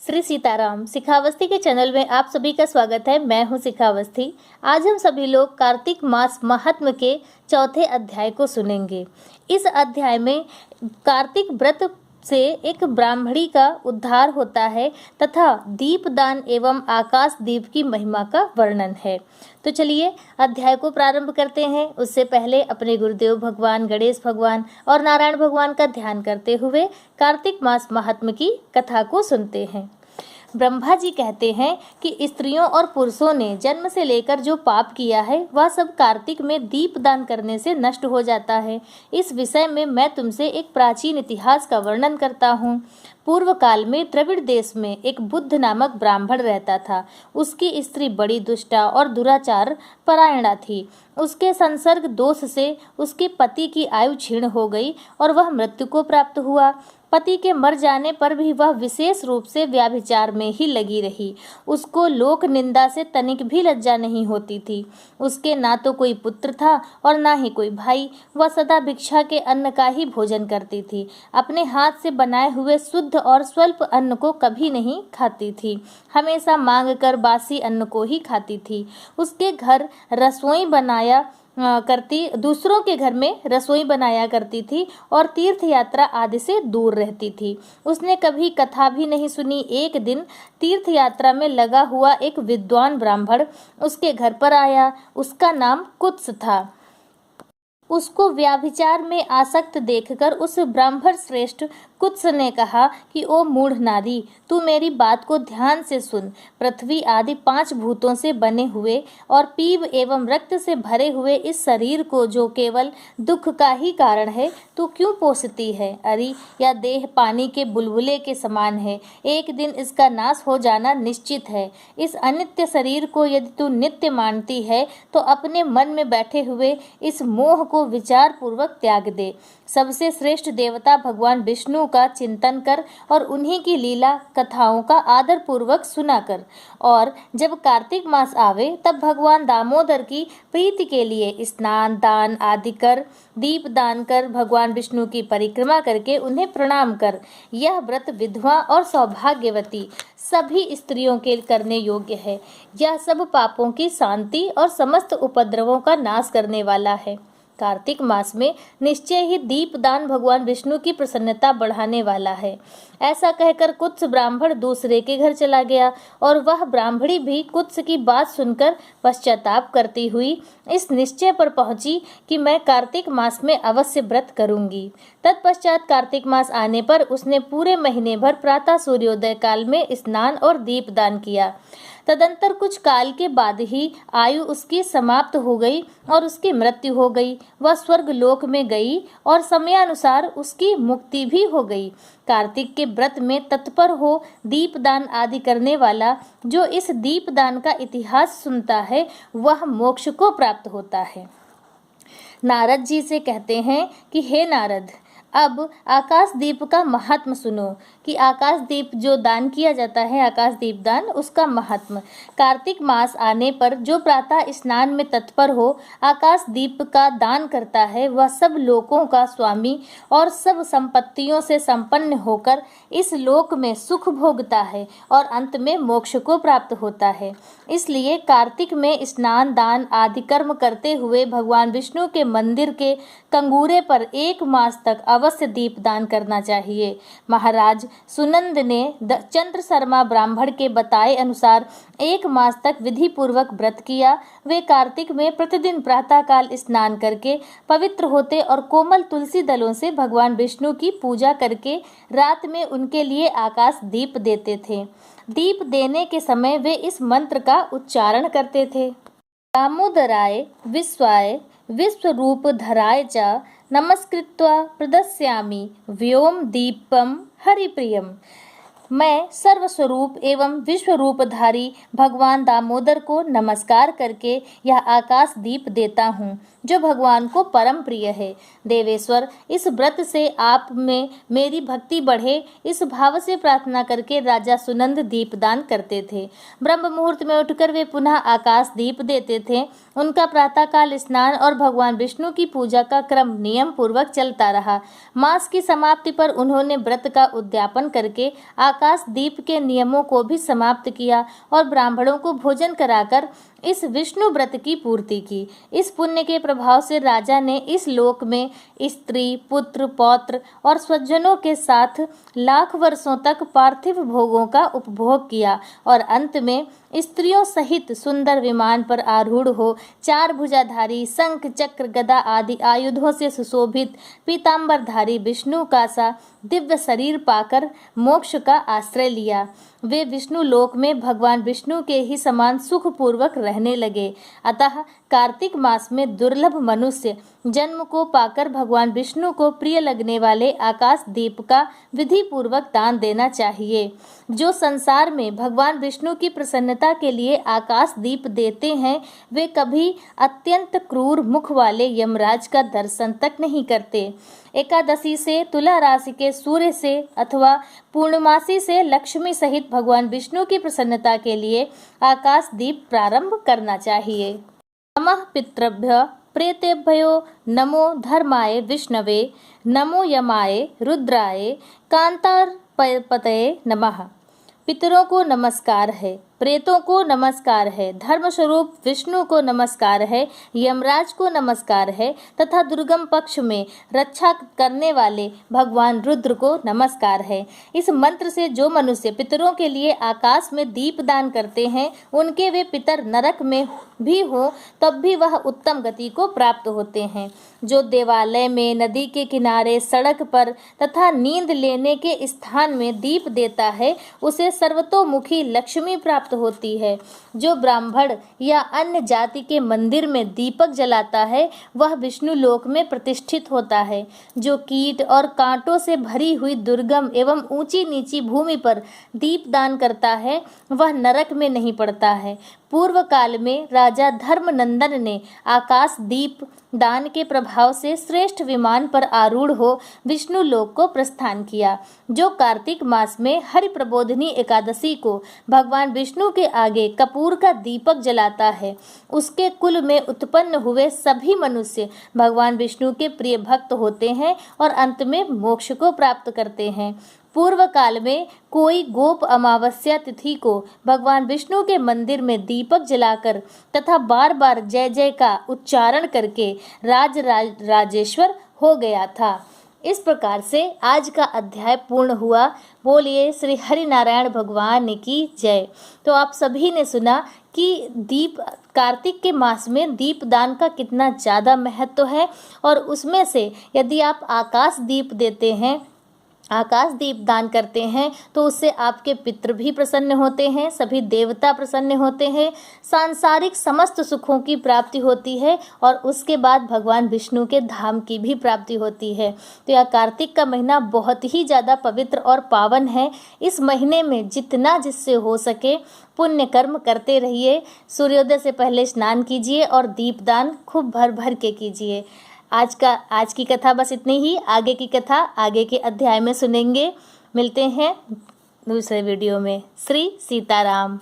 श्री सीताराम। शिखावस्थी के चैनल में आप सभी का स्वागत है। मैं हूं शिखावस्थी। आज हम सभी लोग कार्तिक मास महात्म के चौथे अध्याय को सुनेंगे। इस अध्याय में कार्तिक व्रत से एक ब्राह्मणी का उद्धार होता है तथा दीपदान एवं आकाश दीप की महिमा का वर्णन है। तो चलिए अध्याय को प्रारंभ करते हैं। उससे पहले अपने गुरुदेव भगवान गणेश भगवान और नारायण भगवान का ध्यान करते हुए कार्तिक मास महात्म की कथा को सुनते हैं। ब्रह्मा जी कहते हैं कि स्त्रियों और पुरुषों ने जन्म से लेकर जो पाप किया है वह सब कार्तिक में दीप दान करने से नष्ट हो जाता है। इस विषय में मैं तुमसे एक प्राचीन इतिहास का वर्णन करता हूँ। पूर्व काल में द्रविड़ देश में एक बुद्ध नामक ब्राह्मण रहता था। उसकी स्त्री बड़ी दुष्टा और दुराचार परायणा थी। उसके संसर्ग दोष से उसके पति की आयु क्षीण हो गई और वह मृत्यु को प्राप्त हुआ। पति के मर जाने पर भी वह विशेष रूप से व्याभिचार में ही लगी रही। उसको लोक निंदा से तनिक भी लज्जा नहीं होती थी। उसके ना तो कोई पुत्र था और ना ही कोई भाई। वह सदा भिक्षा के अन्न का ही भोजन करती थी। अपने हाथ से बनाए हुए शुद्ध और स्वल्प अन्न को कभी नहीं खाती थी। हमेशा मांग कर बासी अन्न को ही खाती थी। उसके घर रसोई बनाया करती दूसरों के घर में रसोई बनाया करती थी और तीर्थ यात्रा आदि से दूर रहती थी। उसने कभी कथा भी नहीं सुनी। एक दिन तीर्थ यात्रा में लगा हुआ एक विद्वान ब्राह्मण उसके घर पर आया। उसका नाम कुत्स था। उसको व्याभिचार में आसक्त देखकर उस ब्राह्मण श्रेष्ठ कुत्स ने कहा कि ओ मूढ़ नारी, तू मेरी बात को ध्यान से सुन। पृथ्वी आदि 5 भूतों से बने हुए और पीव एवं रक्त से भरे हुए इस शरीर को, जो केवल दुख का ही कारण है, तू क्यों पोसती है? अरे यह देह पानी के बुलबुले के समान है। एक दिन इसका नाश हो जाना निश्चित है। इस अनित्य शरीर को यदि तू नित्य मानती है तो अपने मन में बैठे हुए इस मोह को विचार पूर्वक त्याग दे। सबसे श्रेष्ठ देवता भगवान विष्णु का चिंतन कर और उन्हीं की लीला कथाओं का आदर पूर्वक सुना कर। और जब कार्तिक मास आवे तब भगवान दामोदर की प्रीति के लिए स्नान दान आदि कर, दीप दान कर, भगवान विष्णु की परिक्रमा करके उन्हें प्रणाम कर। यह व्रत विधवा और सौभाग्यवती सभी स्त्रियों के करने योग्य है। यह सब पापों की शांति और समस्त उपद्रवों का नाश करने वाला है। कार्तिक मास में निश्चय ही दीपदान भगवान विष्णु की प्रसन्नता बढ़ाने वाला है। ऐसा कहकर कुत्स ब्राह्मण दूसरे के घर चला गया और वह ब्राह्मणी भी कुत्स की बात सुनकर पश्चाताप करती हुई इस निश्चय पर पहुंची कि मैं कार्तिक मास में अवश्य व्रत करूंगी। तत्पश्चात कार्तिक मास आने पर उसने पूरे महीने भर प्रातः सूर्योदय काल में स्नान और दीपदान किया। तदंतर कुछ काल के बाद ही आयु उसकी समाप्त हो गई और उसकी मृत्यु हो गई। वह स्वर्ग लोक में गई और समयानुसार उसकी मुक्ति भी हो गई। कार्तिक के व्रत में तत्पर हो दीपदान आदि करने वाला जो इस दीपदान का इतिहास सुनता है वह मोक्ष को प्राप्त होता है। नारद जी से कहते हैं कि हे नारद, अब आकाश दीप का महात्म सुनो कि आकाश दीप जो दान किया जाता है, आकाश दीप दान, उसका महात्म। कार्तिक मास आने पर जो प्रातः स्नान में तत्पर हो आकाश दीप का दान करता है वह सब लोकों का स्वामी और सब संपत्तियों से संपन्न होकर इस लोक में सुख भोगता है और अंत में मोक्ष को प्राप्त होता है। इसलिए कार्तिक में स्नान दान आदि कर्म करते हुए भगवान विष्णु के मंदिर के कंगूरे पर 1 मास तक अवश्य दीपदान करना चाहिए। महाराज सुनंद ने चंद्र शर्मा ब्राह्मण के बताए अनुसार 1 मास तक विधि पूर्वक व्रत किया। वे कार्तिक में प्रतिदिन प्रातःकाल स्नान करके पवित्र होते और कोमल तुलसी दलों से भगवान विष्णु की पूजा करके रात में उनके लिए आकाश दीप देते थे। दीप देने के समय वे इस मंत्र का उच्चारण करते थे। दामोदराय विश्वाय विश्वरूप धराय च नमस्कृत्वा प्रदस्यामि व्योम दीपम हरिप्रियम। मैं सर्वस्वरूप एवं विश्वरूपधारी भगवान दामोदर को नमस्कार करके यह आकाश दीप देता हूँ जो भगवान को परम प्रिय है। देवेश्वर, इस व्रत से आप में मेरी भक्ति बढ़े, इस भाव से प्रार्थना करके राजा सुनंद दीपदान करते थे। ब्रह्म मुहूर्त में उठकर वे पुनः आकाश दीप देते थे। उनका प्रातःकाल स्नान और भगवान विष्णु की पूजा का क्रम नियम पूर्वक चलता रहा। मास की समाप्ति पर उन्होंने व्रत का उद्यापन करके आकाश दीप के नियमों को भी समाप्त किया और ब्राह्मणों को भोजन कराकर इस विष्णु व्रत की पूर्ति की। इस पुण्य के प्रभाव से राजा ने इस लोक में स्त्री, पुत्र, पौत्र और स्वजनों के साथ लाख वर्षों तक पार्थिव भोगों का उपभोग किया और अंत में स्त्रियों सहित सुंदर विमान पर आरूढ़ हो 4 भुजाधारी शंख, चक्र, गदा आदि आयुधों से सुशोभित पीतांबरधारी विष्णु का सा दिव्य शरीर पाकर मोक्ष का आश्रय लिया। वे विष्णु लोक में भगवान विष्णु के ही समान सुखपूर्वक रहने लगे। अतः कार्तिक मास में दुर्लभ मनुष्य जन्म को पाकर भगवान विष्णु को प्रिय लगने वाले आकाश दीप का विधि पूर्वक दान देना चाहिए। जो संसार में भगवान विष्णु की प्रसन्नता के लिए आकाश दीप देते हैं, वे कभी अत्यंत क्रूर मुख वाले यमराज का दर्शन तक नहीं करते। एकादशी से, तुला राशि के सूर्य से अथवा पूर्णमासी से लक्ष्मी सहित भगवान विष्णु की प्रसन्नता के लिए आकाश दीप प्रारंभ करना चाहिए। नमः पितृभ्य प्रेतेभ्यो नमो धर्माय विष्णवे नमो यमाय रुद्राय कांतारपतये नमः। पितरों को नमस्कार है, प्रेतों को नमस्कार है, धर्म स्वरूप विष्णु को नमस्कार है, यमराज को नमस्कार है तथा दुर्गम पक्ष में रक्षा करने वाले भगवान रुद्र को नमस्कार है। इस मंत्र से जो मनुष्य पितरों के लिए आकाश में दीप दान करते हैं, उनके वे पितर नरक में भी हो तब भी वह उत्तम गति को प्राप्त होते हैं। जो देवालय में, नदी के किनारे, सड़क पर तथा नींद लेने के स्थान में दीप देता है, उसे सर्वतोमुखी लक्ष्मी प्राप्त होती है। जो ब्राह्मण या अन्य जाति के मंदिर में दीपक जलाता है, वह विष्णु लोक में प्रतिष्ठित होता है। जो कीट और कांटों से भरी हुई दुर्गम एवं ऊंची नीची भूमि पर दीप दान करता है, वह नरक में नहीं पड़ता है। पूर्व काल में राजा धर्मनंदन ने आकाश दीप दान के प्रभाव से श्रेष्ठ विमान पर आरूढ़ हो विष्णु लोक को प्रस्थान किया। जो कार्तिक मास में हरि प्रबोधिनी एकादशी को भगवान विष्णु के आगे कपूर का दीपक जलाता है, उसके कुल में उत्पन्न हुए सभी मनुष्य भगवान विष्णु के प्रिय भक्त होते हैं और अंत में मोक्ष को प्राप्त करते हैं। पूर्व काल में कोई गोप अमावस्या तिथि को भगवान विष्णु के मंदिर में दीपक जलाकर तथा बार बार जय जय का उच्चारण करके राजेश्वर हो गया था। इस प्रकार से आज का अध्याय पूर्ण हुआ। बोलिए श्री हरि नारायण भगवान की जय। तो आप सभी ने सुना कि दीप कार्तिक के मास में दीप दान का कितना ज़्यादा महत्व है और उसमें से यदि आप आकाश दीप देते हैं, आकाश दीप दान करते हैं, तो उससे आपके पितृ भी प्रसन्न होते हैं, सभी देवता प्रसन्न होते हैं, सांसारिक समस्त सुखों की प्राप्ति होती है और उसके बाद भगवान विष्णु के धाम की भी प्राप्ति होती है। तो यह कार्तिक का महीना बहुत ही ज़्यादा पवित्र और पावन है। इस महीने में जितना जिससे हो सके पुण्य कर्म करते रहिए। सूर्योदय से पहले स्नान कीजिए और दीपदान खूब भर भर के कीजिए। आज की कथा बस इतनी ही। आगे की कथा आगे के अध्याय में सुनेंगे। मिलते हैं दूसरे वीडियो में। श्री सीताराम।